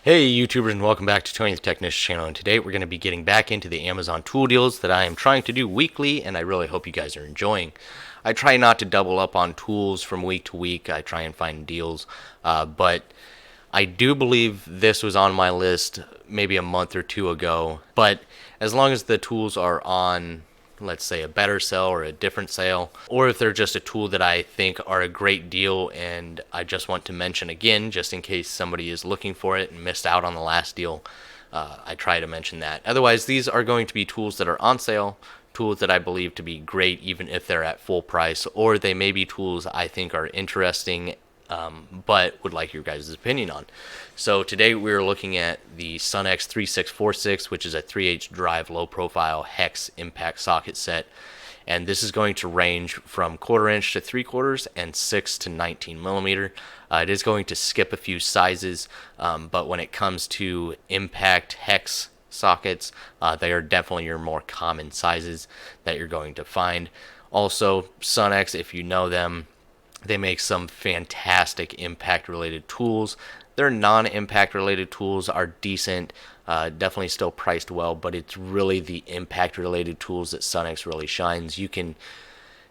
Hey YouTubers, and welcome back to Tony the Technician channel, and today we're going to be getting back into the Amazon tool deals that I am trying to do weekly, and I really hope you guys are enjoying. I try not to double up on tools from week to week. I try and find deals, but I do believe this was on my list maybe a month or two ago. But as long as the tools are on, let's say, a better sale or a different sale, or if they're just a tool that I think are a great deal and I just want to mention again, just in case somebody is looking for it and missed out on the last deal, I try to mention that. Otherwise, these are going to be tools that are on sale, tools that I believe to be great even if they're at full price, or they may be tools I think are interesting but would like your guys' opinion on. So today we're looking at the Sunex 3646, which is a 3/8 drive low profile hex impact socket set, and this is going to range from 1/4 inch to 3/4 and 6 to 19 millimeter. It is going to skip a few sizes, but when it comes to impact hex sockets, they are definitely your more common sizes that you're going to find. Also, Sunex, if you know them, they make some fantastic impact related tools. Their non-impact related tools are decent, definitely still priced well, but it's really the impact related tools that Sunex really shines. You can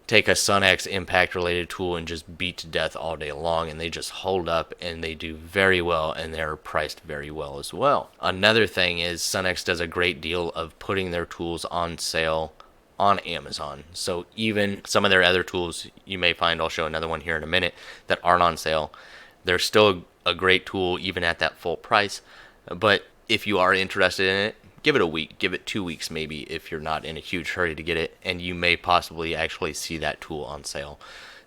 take a Sunex impact related tool and just beat to death all day long, and they just hold up and they do very well, and they're priced very well as well. Another thing is Sunex does a great deal of putting their tools on sale on Amazon. So even some of their other tools you may find, I'll show another one here in a minute, that aren't on sale, they're still a great tool even at that full price. But if you are interested in it, give it a week, give it 2 weeks maybe if you're not in a huge hurry to get it, and you may possibly actually see that tool on sale.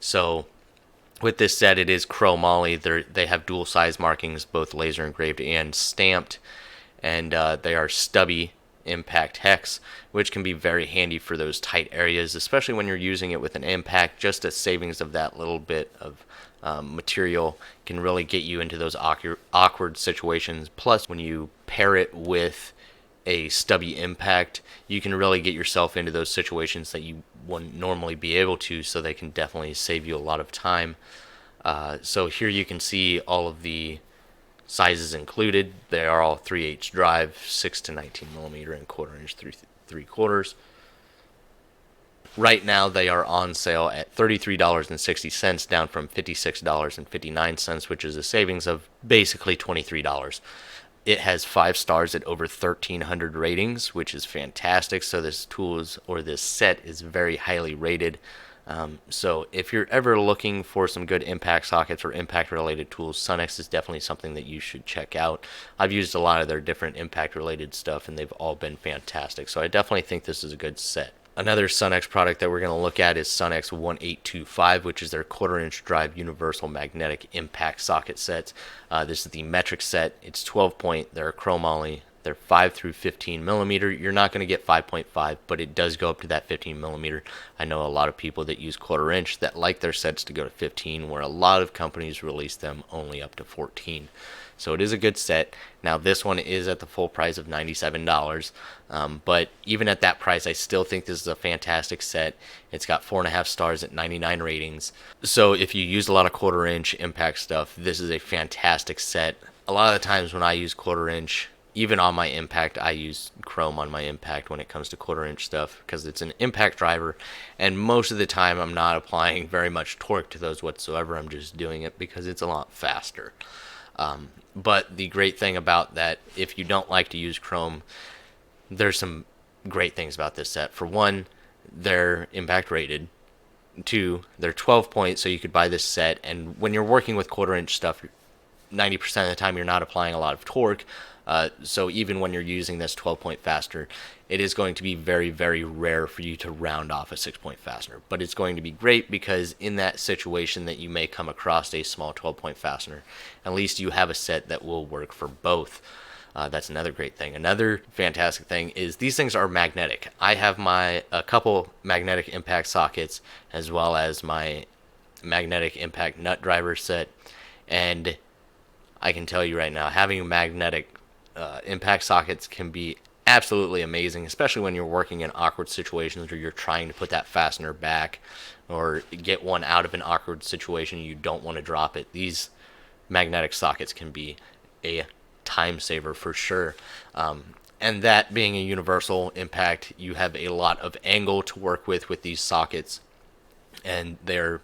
So with this set, it is chromoly. They have dual size markings, both laser engraved and stamped, and they are stubby impact hex, which can be very handy for those tight areas, especially when you're using it with an impact. Just a savings of that little bit of material can really get you into those awkward situations. Plus, when you pair it with a stubby impact, you can really get yourself into those situations that you wouldn't normally be able to, so they can definitely save you a lot of time. So here you can see all of the sizes included. They are all 3/8 drive, 6 to 19 millimeter, and 1/4 inch through 3/4. Right now they are on sale at $33.60, down from $56.59, which is a savings of basically $23. It has 5 stars at over 1,300 ratings, which is fantastic. So this this set is very highly rated. So if you're ever looking for some good impact sockets or impact related tools, Sunex is definitely something that you should check out. I've used a lot of their different impact related stuff, and they've all been fantastic. So I definitely think this is a good set. Another Sunex product that we're going to look at is Sunex 1825, which is their 1/4 inch drive universal magnetic impact socket set. This is the metric set. It's 12 point. They're chromoly. They're 5 through 15 millimeter. You're not going to get 5.5, but it does go up to that 15 millimeter. I know a lot of people that use 1/4 inch that like their sets to go to 15, where a lot of companies release them only up to 14. So it is a good set. Now this one is at the full price of $97, but even at that price, I still think this is a fantastic set. It's got 4.5 stars at 99 ratings. So if you use a lot of 1/4 inch impact stuff, this is a fantastic set. A lot of the times when I use 1/4 inch, even on my impact, I use chrome on my impact when it comes to 1/4 inch stuff, because it's an impact driver, and most of the time I'm not applying very much torque to those whatsoever. I'm just doing it because it's a lot faster. But the great thing about that, if you don't like to use chrome, there's some great things about this set. For one, they're impact rated. 2, they're 12 point, so you could buy this set, and when you're working with 1/4 inch stuff, 90% of the time you're not applying a lot of torque. So even when you're using this 12 point fastener, it is going to be very, very rare for you to round off a 6-point fastener. But it's going to be great because in that situation that you may come across a small 12-point fastener, at least you have a set that will work for both. That's another great thing. Another fantastic thing is these things are magnetic. I have a couple magnetic impact sockets as well as my magnetic impact nut driver set, and I can tell you right now, having magnetic impact sockets can be absolutely amazing, especially when you're working in awkward situations where you're trying to put that fastener back or get one out of an awkward situation. You don't want to drop it. These magnetic sockets can be a time saver for sure. And that being a universal impact, you have a lot of angle to work with these sockets, and they're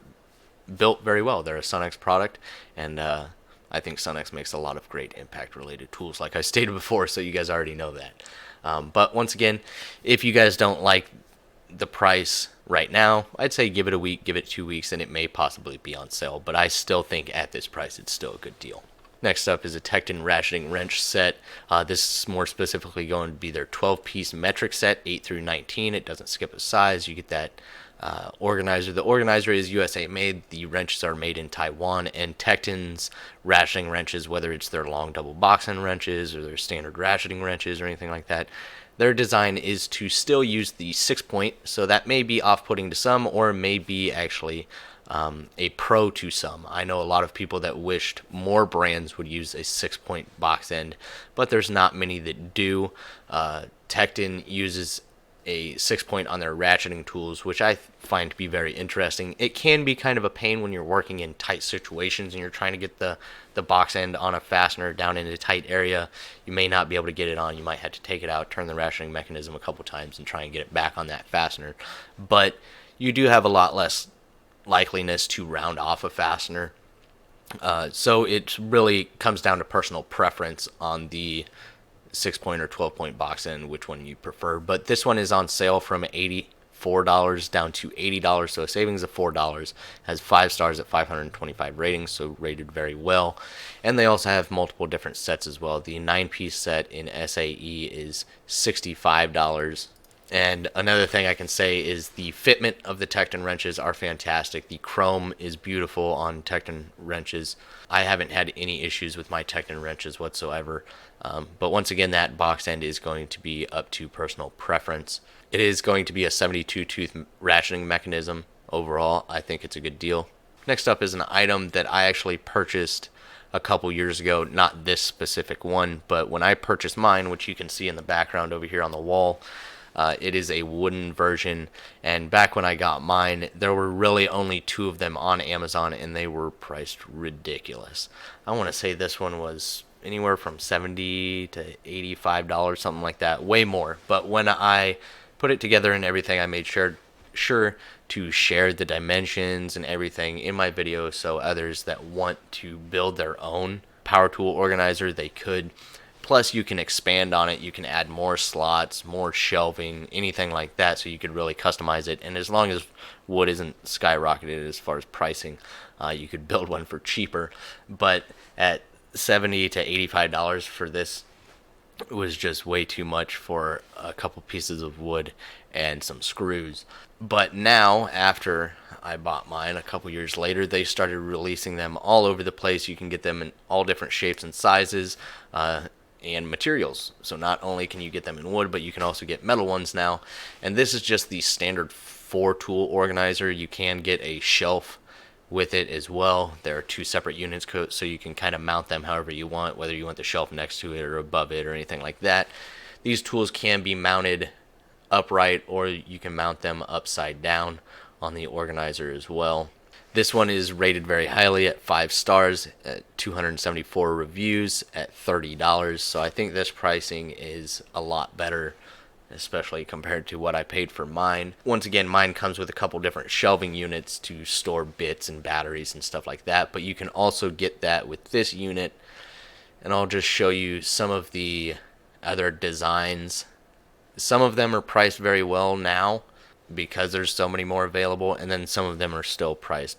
built very well. They're a Sunex product, and I think Sunex makes a lot of great impact related tools, like I stated before, so you guys already know that. But once again, if you guys don't like the price right now, I'd say give it a week, give it 2 weeks, and it may possibly be on sale. But I still think at this price, it's still a good deal. Next up is a Tekton ratcheting wrench set. This is more specifically going to be their 12-piece metric set, 8 through 19. It doesn't skip a size. You get that organizer. The organizer is USA made. The wrenches are made in Taiwan. And Tekton's ratcheting wrenches, whether it's their long double box end wrenches or their standard ratcheting wrenches or anything like that, their design is to still use the 6-point. So that may be off-putting to some, or may be actually a pro to some. I know a lot of people that wished more brands would use a 6-point box end, but there's not many that do. Tekton uses a 6-point on their ratcheting tools, which I find to be very interesting. It can be kind of a pain when you're working in tight situations and you're trying to get the box end on a fastener down in a tight area. You may not be able to get it on. You might have to take it out, turn the ratcheting mechanism a couple times, and try and get it back on that fastener. But you do have a lot less likeliness to round off a fastener. So it really comes down to personal preference on the 6-point or 12-point box end, which one you prefer. But this one is on sale from $84 down to $80, so a savings of $4. Has 5 stars at 525 ratings, so rated very well. And they also have multiple different sets as well. The 9-piece set in SAE is $65. And another thing I can say is the fitment of the Tekton wrenches are fantastic. The chrome is beautiful on Tekton wrenches. I haven't had any issues with my Tekton wrenches whatsoever. But once again, that box end is going to be up to personal preference. It is going to be a 72-tooth ratcheting mechanism overall. I think it's a good deal. Next up is an item that I actually purchased a couple years ago. Not this specific one, but when I purchased mine, which you can see in the background over here on the wall, it is a wooden version, and back when I got mine, there were really only 2 of them on Amazon, and they were priced ridiculous. I want to say this one was anywhere from $70 to $85, something like that, way more. But when I put it together and everything, I made sure to share the dimensions and everything in my video, so others that want to build their own power tool organizer, they could. Plus, you can expand on it. You can add more slots, more shelving, anything like that, so you could really customize it. And as long as wood isn't skyrocketed as far as pricing, you could build one for cheaper. But at $70 to $85 for this, it was just way too much for a couple pieces of wood and some screws. But now, after I bought mine a couple years later, they started releasing them all over the place. You can get them in all different shapes and sizes. And materials. So not only can you get them in wood, but you can also get metal ones now. And this is just the standard 4-tool organizer. You can get a shelf with it as well. There are 2 separate units, so you can kind of mount them however you want, whether you want the shelf next to it or above it or anything like that. These tools can be mounted upright, or you can mount them upside down on the organizer as well. This one is rated very highly at 5 stars, at 274 reviews at $30. So I think this pricing is a lot better, especially compared to what I paid for mine. Once again, mine comes with a couple different shelving units to store bits and batteries and stuff like that. But you can also get that with this unit. And I'll just show you some of the other designs. Some of them are priced very well now, because there's so many more available, and then some of them are still priced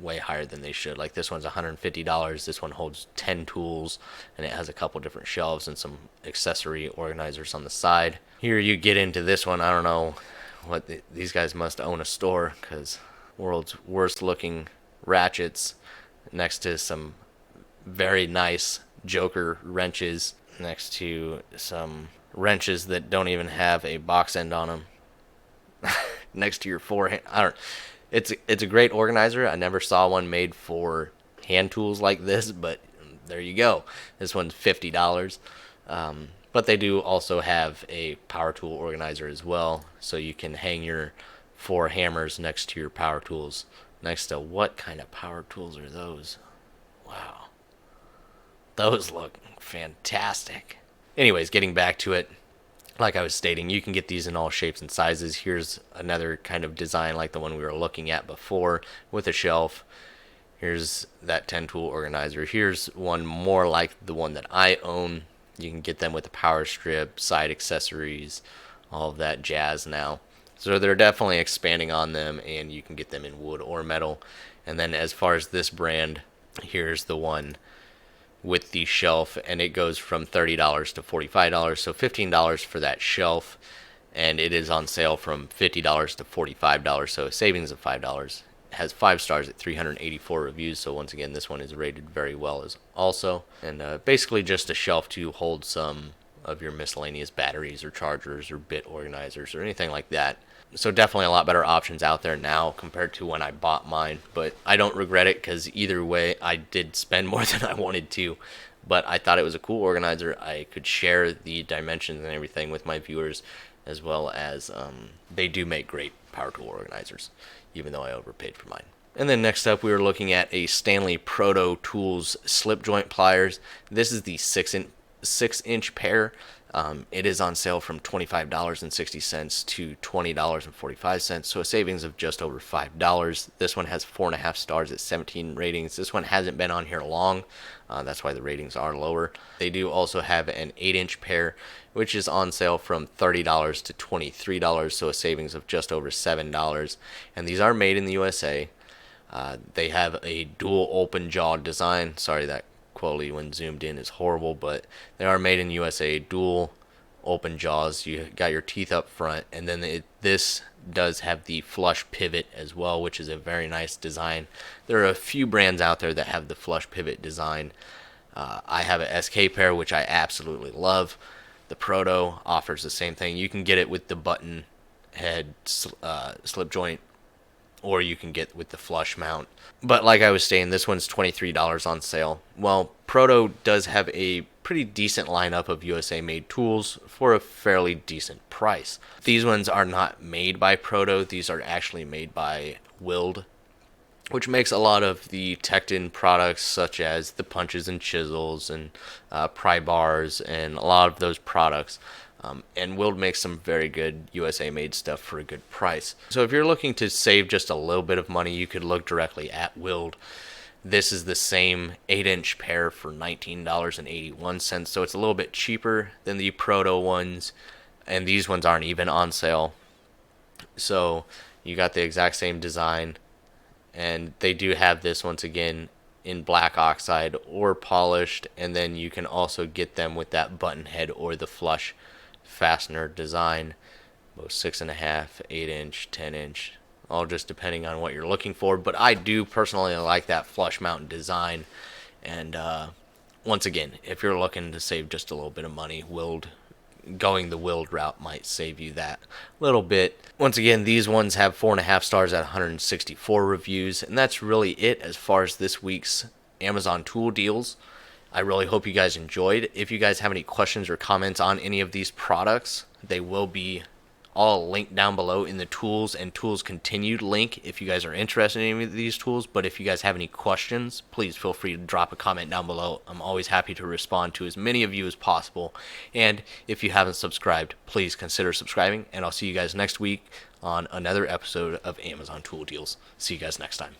way higher than they should. Like this one's $150. This one holds 10 tools, and it has a couple different shelves and some accessory organizers on the side. Here you get into this one. I don't know what these guys must own a store, because world's worst looking ratchets next to some very nice Joker wrenches, next to some wrenches that don't even have a box end on them. Next to your forehand, it's a great organizer. I never saw one made for hand tools like this, but there you go. This one's $50. But they do also have a power tool organizer as well, so you can hang your 4 hammers next to your power tools. Next to what kind of power tools are those? Wow, Those look fantastic. Anyways, getting back to it, like I was stating, you can get these in all shapes and sizes. Here's another kind of design like the one we were looking at before with a shelf. Here's that 10 tool organizer. Here's one more like the one that I own. You can get them with the power strip, side accessories, all of that jazz now. So they're definitely expanding on them, and you can get them in wood or metal. And then as far as this brand, here's the one with the shelf, and it goes from $30 to $45, so $15 for that shelf, and it is on sale from $50 to $45, so a savings of $5. It has 5 stars at 384 reviews, so once again, this one is rated very well as also, and basically just a shelf to hold some of your miscellaneous batteries or chargers or bit organizers or anything like that. So definitely a lot better options out there now compared to when I bought mine, but I don't regret it because either way I did spend more than I wanted to, but I thought it was a cool organizer. I could share the dimensions and everything with my viewers, as well as they do make great power tool organizers, even though I overpaid for mine. And then next up, we were looking at a Stanley Proto Tools slip joint pliers. This is the 6-inch pair. It is on sale from $25.60 to $20.45, so a savings of just over $5. This one has 4.5 stars at 17 ratings. This one hasn't been on here long, that's why the ratings are lower. They do also have an 8-inch pair, which is on sale from $30 to $23, so a savings of just over $7. And these are made in the USA. They have a dual open jaw design. Sorry, that quality when zoomed in is horrible, but they are made in USA, dual open jaws. You got your teeth up front, and then this does have the flush pivot as well, which is a very nice design. There are a few brands out there that have the flush pivot design. I have a SK pair, which I absolutely love. The Proto offers the same thing. You can get it with the button head slip joint, or you can get with the flush mount. But like I was saying, this one's $23 on sale. Well, Proto does have a pretty decent lineup of USA-made tools for a fairly decent price. These ones are not made by Proto. These are actually made by Wilde, which makes a lot of the Tekton products, such as the punches and chisels and pry bars and a lot of those products. And Wilde makes some very good USA-made stuff for a good price. So if you're looking to save just a little bit of money, you could look directly at Wilde. This is the same 8-inch pair for $19.81, so it's a little bit cheaper than the Proto ones, and these ones aren't even on sale. So you got the exact same design, and they do have this once again in black oxide or polished, and then you can also get them with that button head or the flush fastener design, both 6.5, 8-inch, 10-inch, all just depending on what you're looking for. But I do personally like that flush mount design, and once again, if you're looking to save just a little bit of money, going the Wilde route might save you that little bit. Once again, these ones have 4.5 stars at 164 reviews, and that's really it as far as this week's Amazon tool deals. I really hope you guys enjoyed. If you guys have any questions or comments on any of these products, they will be all linked down below in the tools and tools continued link if you guys are interested in any of these tools. But if you guys have any questions, please feel free to drop a comment down below. I'm always happy to respond to as many of you as possible. And if you haven't subscribed, please consider subscribing, and I'll see you guys next week on another episode of Amazon Tool Deals. See you guys next time.